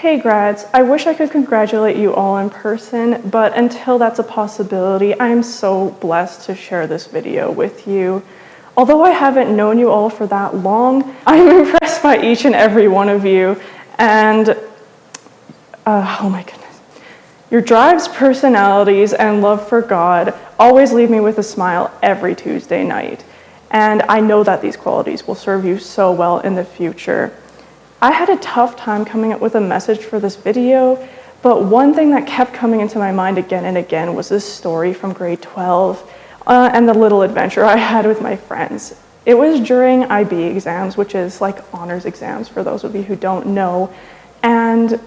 Hey grads, I wish I could congratulate you all in person, but until that's a possibility, I am so blessed to share this video with you. Although I haven't known you all for that long, I'm impressed by each and every one of you, and oh my goodness. Your drives, personalities, and love for God always leave me with a smile every Tuesday night, and I know that these qualities will serve you so well in the future. I had a tough time coming up with a message for this video, but one thing that kept coming into my mind again and again was this story from grade 12 and the little adventure I had with my friends. It was during IB exams, which is like honors exams for those of you who don't know, and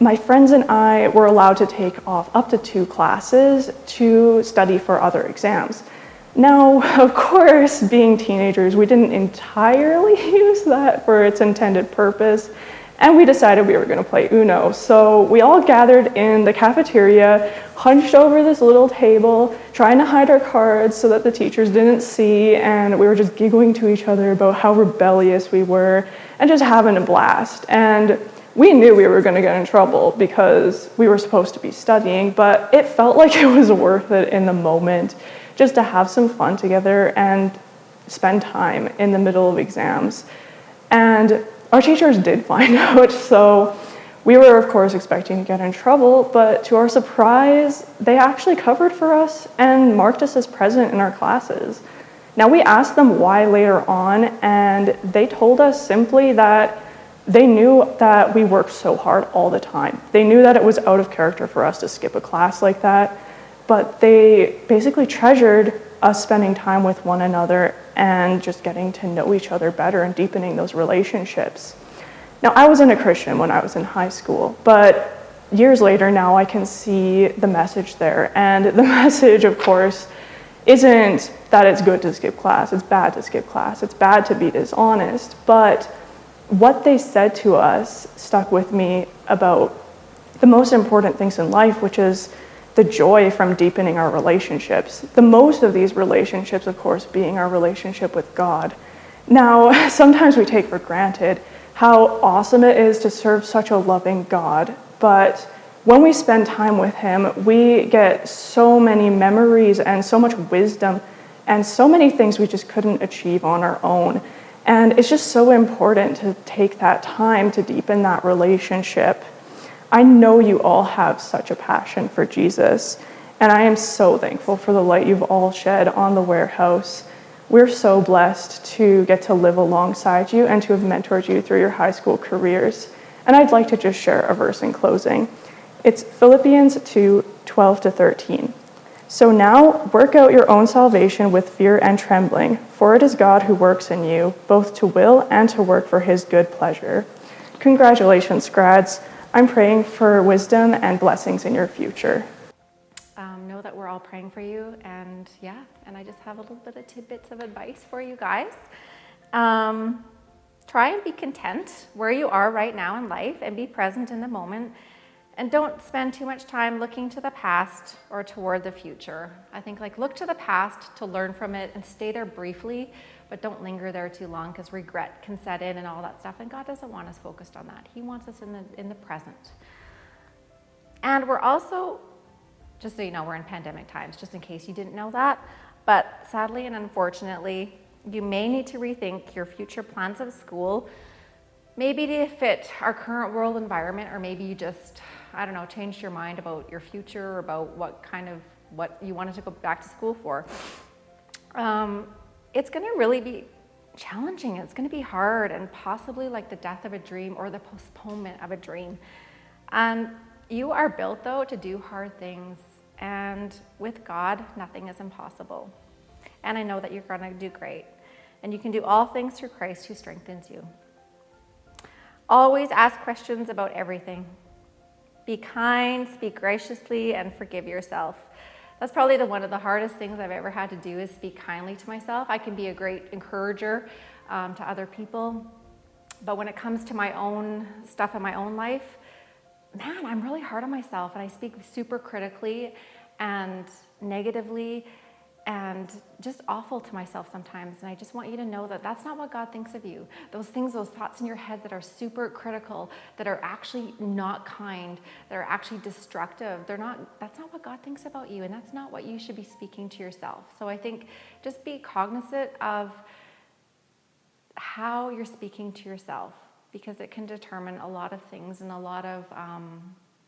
my friends and I were allowed to take off up to 2 classes to study for other exams. Now, of course, being teenagers, we didn't entirely use that for its intended purpose, and we decided we were going to play Uno. So we all gathered in the cafeteria, hunched over this little table, trying to hide our cards so that the teachers didn't see, and we were just giggling to each other about how rebellious we were and just having a blast. And we knew we were going to get in trouble because we were supposed to be studying, but it felt like it was worth it in the moment, just to have some fun together and spend time in the middle of exams. And our teachers did find out, so we were of course expecting to get in trouble, but to our surprise, they actually covered for us and marked us as present in our classes. Now we asked them why later on, and they told us simply that they knew that we worked so hard all the time. They knew that it was out of character for us to skip a class like that, but they basically treasured us spending time with one another and just getting to know each other better and deepening those relationships. Now, I wasn't a Christian when I was in high school, but years later now I can see the message there. And the message, of course, isn't that it's good to skip class, it's bad to skip class, it's bad to be dishonest, but what they said to us stuck with me about the most important things in life, which is the joy from deepening our relationships. The most of these relationships, of course, being our relationship with God. Now, sometimes we take for granted how awesome it is to serve such a loving God, but when we spend time with Him, we get so many memories and so much wisdom and so many things we just couldn't achieve on our own. And it's just so important to take that time to deepen that relationship. I know you all have such a passion for Jesus, and I am so thankful for the light you've all shed on the warehouse. We're so blessed to get to live alongside you and to have mentored you through your high school careers. And I'd like to just share a verse in closing. It's Philippians 2:12-13. So now work out your own salvation with fear and trembling, for it is God who works in you, both to will and to work for His good pleasure. Congratulations, grads. I'm praying for wisdom and blessings in your future. Know that we're all praying for you, and I just have a little bit of tidbits of advice for you guys. Try and be content where you are right now in life and be present in the moment, and don't spend too much time looking to the past or toward the future. I think look to the past to learn from it and stay there briefly, but don't linger there too long because regret can set in and all that stuff, and God doesn't want us focused on that. He wants us in the present. And we're also, just so you know, we're in pandemic times, just in case you didn't know that, but sadly and unfortunately, you may need to rethink your future plans of school, maybe to fit our current world environment, or maybe you just, changed your mind about your future or about what you wanted to go back to school for. It's going to really be challenging. It's going to be hard, and possibly like the death of a dream or the postponement of a dream. And you are built, though, to do hard things. And with God, nothing is impossible. And I know that you're going to do great. And you can do all things through Christ who strengthens you. Always ask questions about everything. Be kind, speak graciously, and forgive yourself. That's probably one of the hardest things I've ever had to do, is speak kindly to myself. I can be a great encourager to other people, but when it comes to my own stuff in my own life, man, I'm really hard on myself, and I speak super critically and negatively, and just awful to myself sometimes. And I just want you to know that that's not what God thinks of you. Those things, those thoughts in your head that are super critical, that are actually not kind, that are actually destructive, that's not what God thinks about you, and that's not what you should be speaking to yourself. So I think just be cognizant of how you're speaking to yourself, because it can determine a lot of things and a lot of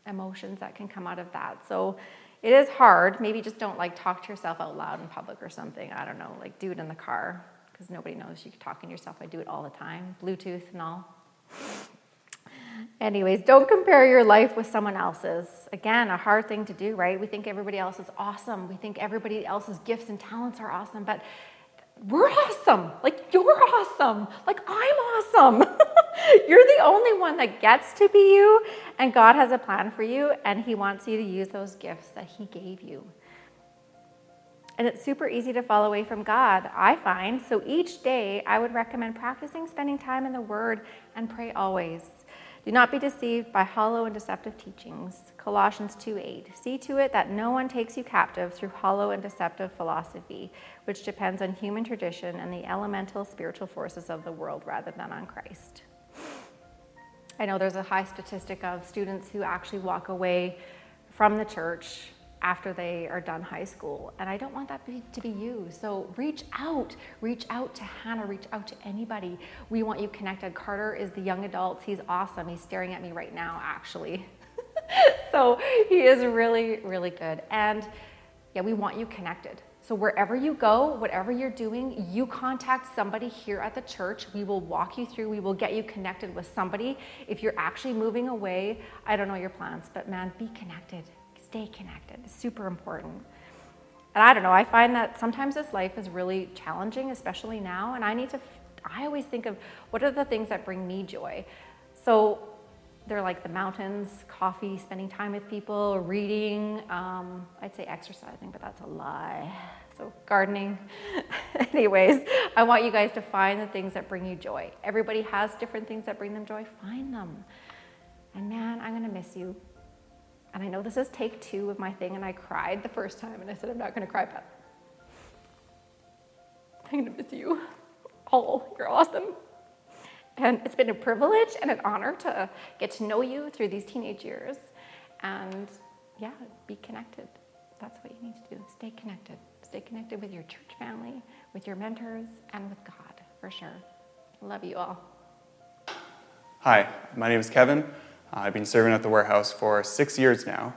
emotions that can come out of that. So it is hard. Maybe just don't talk to yourself out loud in public or something. I don't know, do it in the car, because nobody knows you can talk to yourself. I do it all the time, Bluetooth and all. Anyways, don't compare your life with someone else's. Again, a hard thing to do, right? We think everybody else is awesome. We think everybody else's gifts and talents are awesome, but we're awesome. You're awesome. I'm awesome. You're the only one that gets to be you, and God has a plan for you, and he wants you to use those gifts that he gave you. And it's super easy to fall away from God, I find. So each day, I would recommend practicing spending time in the Word and pray always. Do not be deceived by hollow and deceptive teachings. Colossians 2:8. See to it that no one takes you captive through hollow and deceptive philosophy, which depends on human tradition and the elemental spiritual forces of the world rather than on Christ. I know there's a high statistic of students who actually walk away from the church after they are done high school, and I don't want that to be you. So reach out to Hannah, reach out to anybody. We want you connected. Carter is the young adult. He's awesome. He's staring at me right now, actually. So he is really, really good. And yeah, we want you connected. So wherever you go, whatever you're doing, you contact somebody here at the church. We will walk you through. We will get you connected with somebody. If you're actually moving away, I don't know your plans, but man, be connected. Stay connected. It's super important. And I don't know, I find that sometimes this life is really challenging, especially now, and I always think of what are the things that bring me joy. So they're the mountains, coffee, spending time with people, reading, I'd say exercising, but that's a lie. So gardening. Anyways, I want you guys to find the things that bring you joy. Everybody has different things that bring them joy. Find them. And man, I'm gonna miss you. And I know this is take 2 of my thing, and I cried the first time, and I said, I'm not gonna cry, but I'm gonna miss you. Oh, you're awesome. And it's been a privilege and an honor to get to know you through these teenage years. And yeah, be connected. That's what you need to do. Stay connected. Stay connected with your church family, with your mentors, and with God, for sure. Love you all. Hi, my name is Kevin. I've been serving at the warehouse for 6 years now.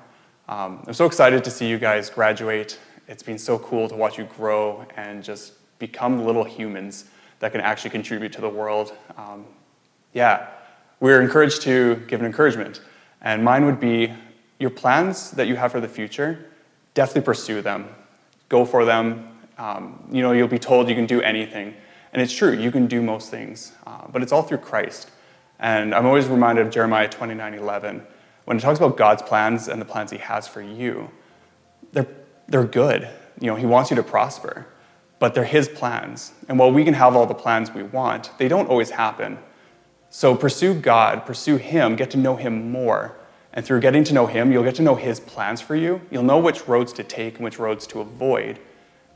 I'm so excited to see you guys graduate. It's been so cool to watch you grow and just become little humans that can actually contribute to the world. We're encouraged to give an encouragement. And mine would be your plans that you have for the future, definitely pursue them. Go for them. You'll be told you can do anything. And it's true, you can do most things. But it's all through Christ. And I'm always reminded of Jeremiah 29:11, when it talks about God's plans and the plans he has for you. They're good. He wants you to prosper. But they're his plans. And while we can have all the plans we want, they don't always happen. So pursue God, pursue him, get to know him more. And through getting to know him, you'll get to know his plans for you. You'll know which roads to take and which roads to avoid.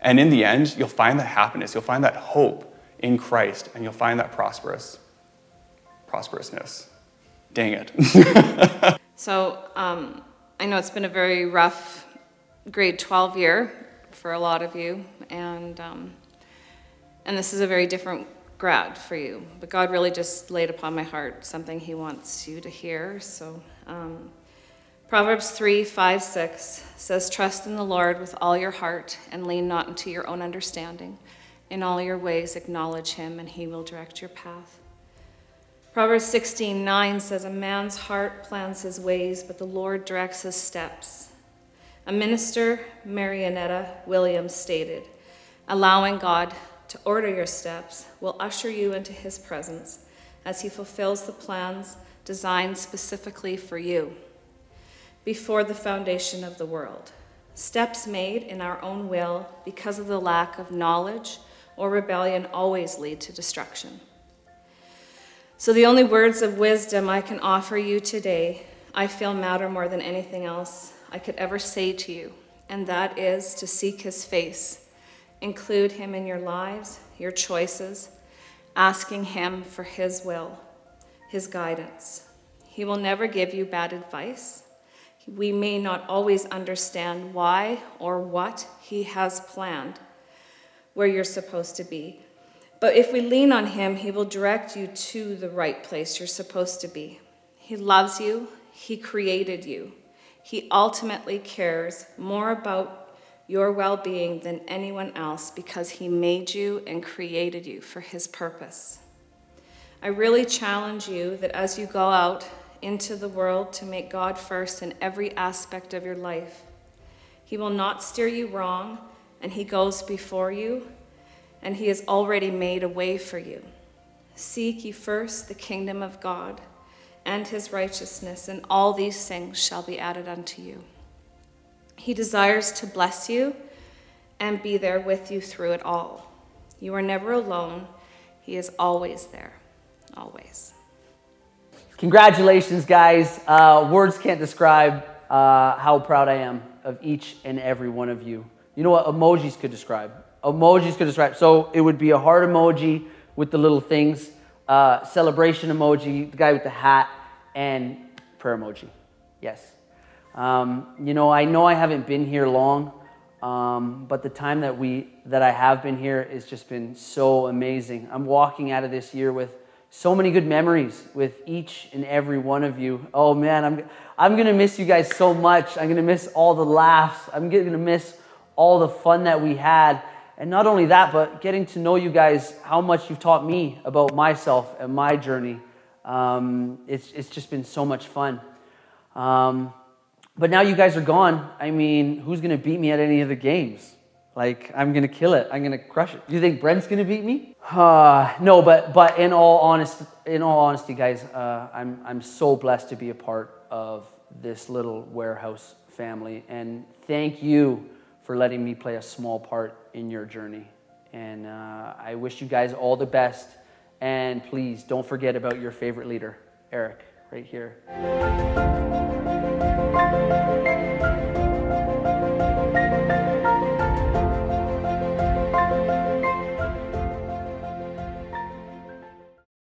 And in the end, you'll find that happiness, you'll find that hope in Christ, and you'll find that prosperousness. Dang it. So I know it's been a very rough grade 12 year for a lot of you, and this is a very different grad for you. But God really just laid upon my heart something he wants you to hear. So Proverbs 3:5-6 says, "Trust in the Lord with all your heart and lean not into your own understanding. In all your ways acknowledge him, and he will direct your path." Proverbs 16:9 says, "A man's heart plans his ways, but the Lord directs his steps." A minister, Marianetta Williams, stated, "Allowing God to order your steps will usher you into his presence as he fulfills the plans designed specifically for you before the foundation of the world. Steps made in our own will because of the lack of knowledge or rebellion always lead to destruction." So the only words of wisdom I can offer you today, I feel matter more than anything else I could ever say to you, and that is to seek his face Include him in your lives, your choices, asking him for his will, his guidance. He will never give you bad advice. We may not always understand why or what he has planned, where you're supposed to be. But if we lean on him, he will direct you to the right place you're supposed to be. He loves you. He created you. He ultimately cares more about your well-being than anyone else because he made you and created you for his purpose. I really challenge you that as you go out into the world to make God first in every aspect of your life, he will not steer you wrong, and he goes before you, and he has already made a way for you. Seek ye first the kingdom of God and his righteousness, and all these things shall be added unto you. He desires to bless you and be there with you through it all. You are never alone. He is always there, always. Congratulations, guys. Words can't describe how proud I am of each and every one of you. You know what emojis could describe? Emojis could describe. So it would be a heart emoji with the little things, celebration emoji, the guy with the hat, and prayer emoji. Yes. You know I haven't been here long, but the time that I have been here has just been so amazing. I'm walking out of this year with so many good memories with each and every one of you. Oh man, I'm gonna miss you guys so much. I'm gonna miss all the laughs. I'm gonna miss all the fun that we had. And not only that, but getting to know you guys, how much you've taught me about myself and my journey. It's just been so much fun. But now you guys are gone. I mean, who's going to beat me at any of the games? Like, I'm going to kill it. I'm going to crush it. Do you think Brent's going to beat me? No, but in all honesty, guys, I'm so blessed to be a part of this little warehouse family. And thank you for letting me play a small part in your journey. And I wish you guys all the best. And please don't forget about your favorite leader, Eric, right here.